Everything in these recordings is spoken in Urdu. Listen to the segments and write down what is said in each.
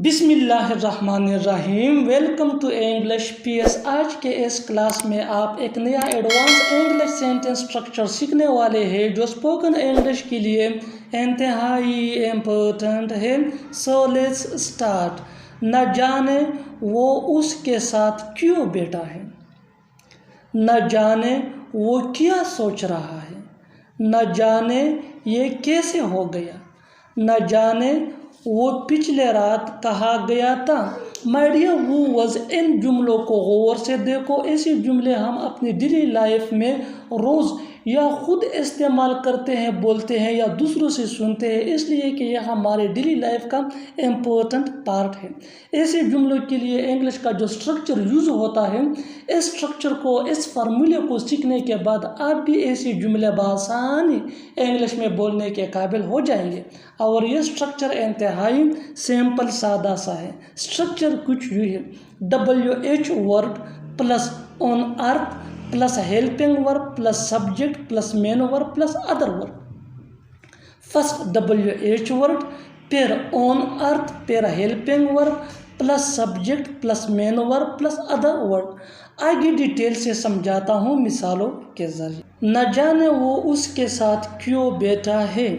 بسم اللہ الرحمن الرحیم۔ Welcome to English P S. آج کے اس کلاس میں آپ ایک نیا ایڈوانس انگلش سینٹنس اسٹرکچر سیکھنے والے ہیں جو اسپوکن انگلش کے لیے انتہائی امپورٹنٹ ہے۔ So let's start. نہ جانے وہ اس کے ساتھ کیوں بیٹھا ہے، نہ جانے وہ کیا سوچ رہا ہے، نہ جانے یہ کیسے ہو گیا، نہ جانے وہ پچھلے رات کہا گیا تھا۔ مائی ڈیئر ویورز، ان جملوں کو غور سے دیکھو۔ ایسے جملے ہم اپنی ڈیلی لائف میں روز یا خود استعمال کرتے ہیں، بولتے ہیں یا دوسروں سے سنتے ہیں، اس لیے کہ یہ ہمارے ڈیلی لائف کا امپورٹنٹ پارٹ ہے۔ ایسے جملوں کے لیے انگلش کا جو اسٹرکچر یوز ہوتا ہے، اس اسٹرکچر کو، اس فارمولے کو سیکھنے کے بعد آپ بھی ایسے جملے بآسانی انگلش میں بولنے کے قابل ہو جائیں گے۔ اور یہ اسٹرکچر انتہائی سمپل سادہ سا ہے۔ اسٹرکچر کچھ یوں ہے: WH word plus on earth plus helping verb plus subject plus main verb plus other verb. First WH word, پھر آن ارتھ، پھر helping verb plus subject plus main verb plus other ورب۔ آگے ڈیٹیل سے سمجھاتا ہوں مثالوں کے ذریعے۔ نہ جانے وہ اس کے ساتھ کیوں بیٹھا ہے،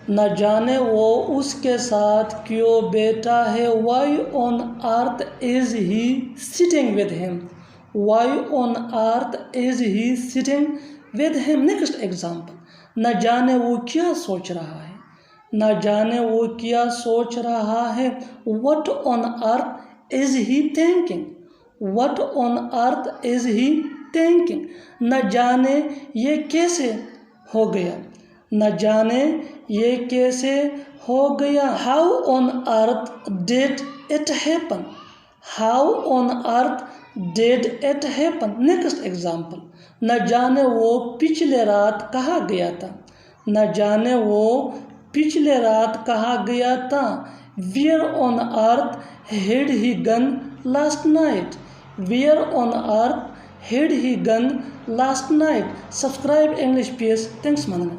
نہ جانے وہ اس کے ساتھ کیوں بیٹھا ہے۔ Why on earth is he sitting with him? Why on earth is he sitting with him? Next example. نہ جانے وہ کیا سوچ رہا ہے، نہ جانے وہ کیا سوچ رہا ہے۔ What on earth is he thinking? What on earth is he thinking? نہ جانے یہ کیسے ہو گیا، نہ جانے یہ کیسے ہو گیا۔ How on earth did it happen? How on earth did it happen? Next example. نہ جانے وہ پچھلے رات کہاں گیا تھا، نہ جانے وہ پچھلے رات کہاں گیا تھا۔ Where on earth had he gone last night? Where on earth had he gone last night? Subscribe English PS. Thanks, man.